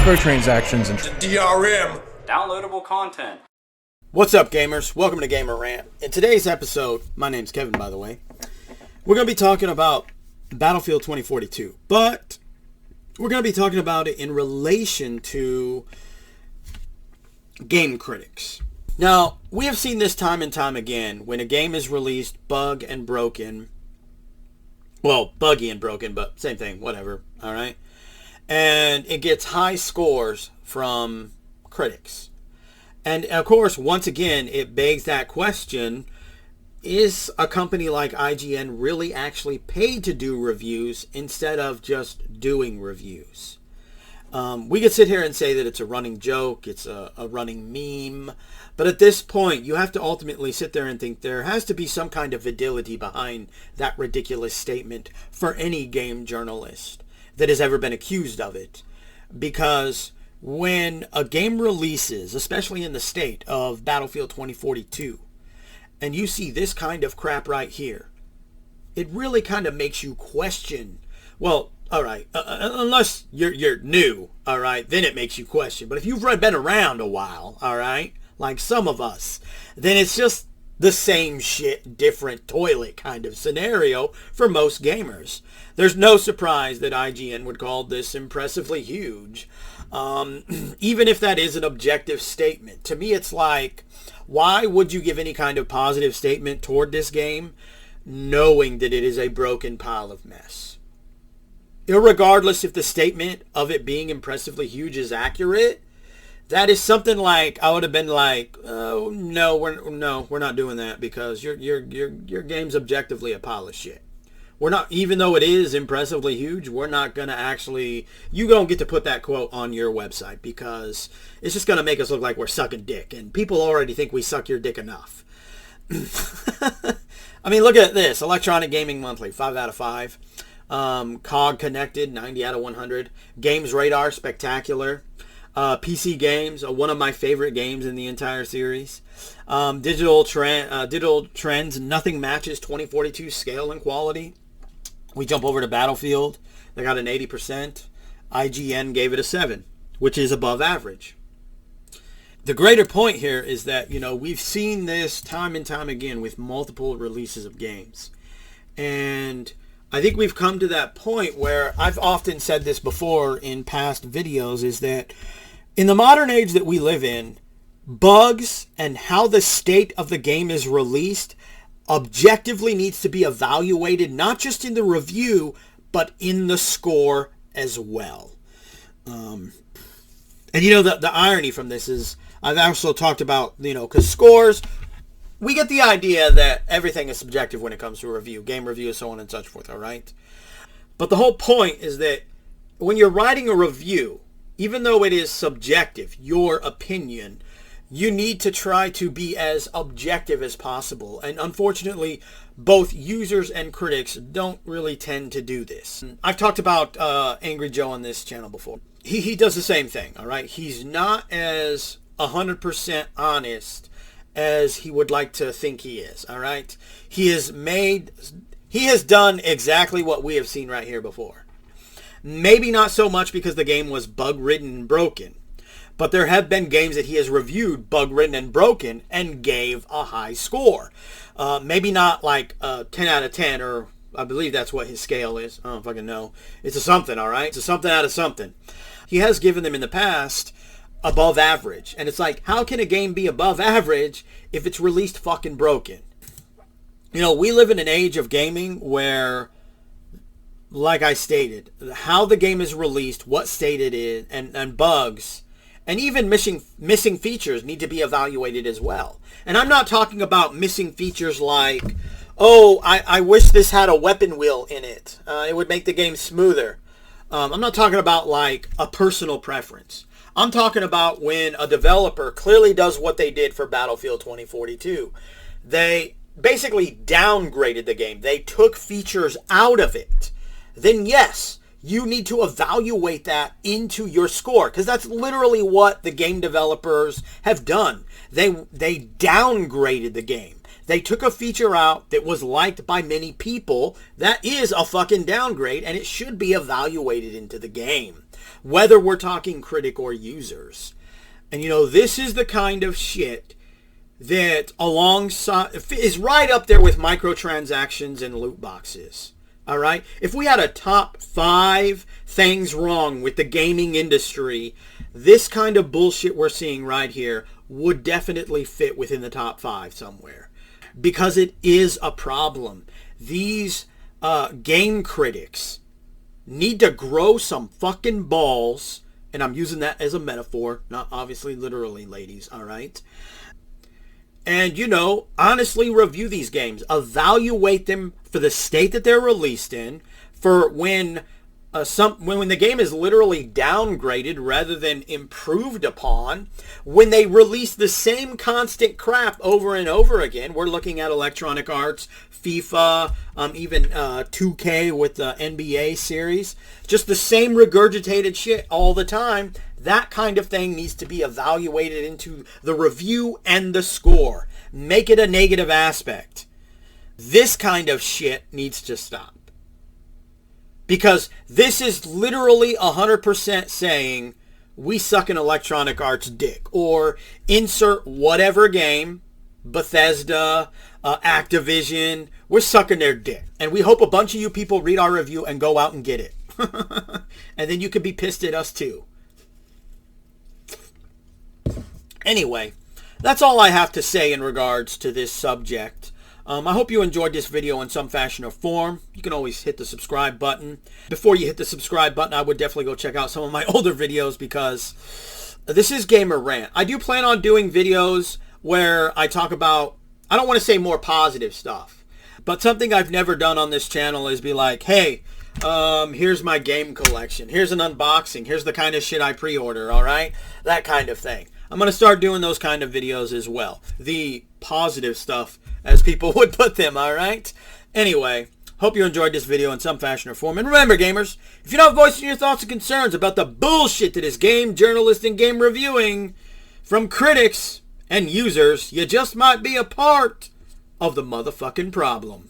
microtransactions and DRM. Downloadable content. What's up, gamers? Welcome to Gamer Rant. In today's episode, my name's Kevin, by the way, we're going to be talking about Battlefield 2042, but we're going to be talking about it in relation to game critics. Now, we have seen this time and time again when a game is released bug and broken. Well, buggy and broken, but same thing, whatever, all right? And it gets high scores from critics. And of course, once again, it begs that question, is a company like IGN really actually paid to do reviews instead of just doing reviews? We could sit here and say that it's a running joke, it's a running meme, but at this point, you have to ultimately sit there and think there has to be some kind of validity behind that ridiculous statement for any game journalist that has ever been accused of it. Because when a game releases, especially in the state of Battlefield 2042, and you see this kind of crap right here, it really kind of makes you question, well, all right, unless you're new, all right, then it makes you question. But if you've been around a while, all right, like some of us, then it's just the same shit, different toilet kind of scenario for most gamers. There's no surprise that IGN would call this impressively huge, even if that is an objective statement. To me, it's like, why would you give any kind of positive statement toward this game knowing that it is a broken pile of mess? Irregardless if the statement of it being impressively huge is accurate, that is something like, I would have been like, oh, no, we're not doing that because your game's objectively a pile of shit. We're not, even though it is impressively huge, we're not going to actually, you don't get to put that quote on your website because it's just going to make us look like we're sucking dick, and people already think we suck your dick enough. I mean, look at this. Electronic Gaming Monthly, 5 out of 5. COG Connected, 90 out of 100. Games Radar, spectacular. PC Games, one of my favorite games in the entire series. Digital Trends, nothing matches 2042 scale and quality. We jump over to Battlefield. They got an 80%. IGN gave it a 7, which is above average. The greater point here is that, we've seen this time and time again with multiple releases of games. And I think we've come to that point where I've often said this before in past videos, is that in the modern age that we live in, bugs and how the state of the game is released objectively needs to be evaluated, not just in the review, but in the score as well. And the irony from this is, I've also talked about, because scores, we get the idea that everything is subjective when it comes to a review, game review, so on and such forth, all right? But the whole point is that when you're writing a review, even though it is subjective, your opinion, you need to try to be as objective as possible. And unfortunately, both users and critics don't really tend to do this. I've talked about Angry Joe on this channel before. He does the same thing, all right? He's not as 100% honest as he would like to think he is, all right? He has done exactly what we have seen right here before. Maybe not so much because the game was bug-ridden and broken, but there have been games that he has reviewed bug-ridden and broken and gave a high score. Maybe not like 10 out of 10, or I believe that's what his scale is. I don't fucking know. It's a something, all right? It's a something out of something. He has given them in the past above average. And it's like, how can a game be above average if it's released fucking broken? We live in an age of gaming where, like I stated, how the game is released, what state it is, and bugs, and even missing features need to be evaluated as well. And I'm not talking about missing features like, oh, I wish this had a weapon wheel in it. It would make the game smoother. I'm not talking about like a personal preference. I'm talking about when a developer clearly does what they did for Battlefield 2042. They basically downgraded the game. They took features out of it. Then yes, you need to evaluate that into your score, because that's literally what the game developers have done. They downgraded the game. They took a feature out that was liked by many people. That is a fucking downgrade, and it should be evaluated into the game, whether we're talking critic or users. And you know, this is the kind of shit that alongside is right up there with microtransactions and loot boxes. All right? If we had a top 5 things wrong with the gaming industry, this kind of bullshit we're seeing right here would definitely fit within the top 5 somewhere. Because it is a problem. These game critics need to grow some fucking balls. And I'm using that as a metaphor, not obviously literally, ladies, all right? And, you know, honestly review these games. Evaluate them for the state that they're released in, for when the game is literally downgraded rather than improved upon, when they release the same constant crap over and over again. We're looking at Electronic Arts, FIFA, even 2K with the NBA series. Just the same regurgitated shit all the time. That kind of thing needs to be evaluated into the review and the score. Make it a negative aspect. This kind of shit needs to stop. Because this is literally 100% saying, we suck in Electronic Arts dick. Or insert whatever game, Bethesda, Activision, we're sucking their dick. And we hope a bunch of you people read our review and go out and get it. And then you can be pissed at us too. Anyway, that's all I have to say in regards to this subject. I hope you enjoyed this video in some fashion or form. You can always hit the subscribe button. Before you hit the subscribe button, I would definitely go check out some of my older videos, because this is Gamer Rant. I do plan on doing videos where I talk about, I don't want to say more positive stuff, but something I've never done on this channel is be like, hey, here's my game collection. Here's an unboxing. Here's the kind of shit I pre-order, all right? That kind of thing. I'm going to start doing those kind of videos as well. The positive stuff, as people would put them, all right? Anyway, hope you enjoyed this video in some fashion or form. And remember, gamers, if you're not voicing your thoughts and concerns about the bullshit that is game journalism and game reviewing from critics and users, you just might be a part of the motherfucking problem.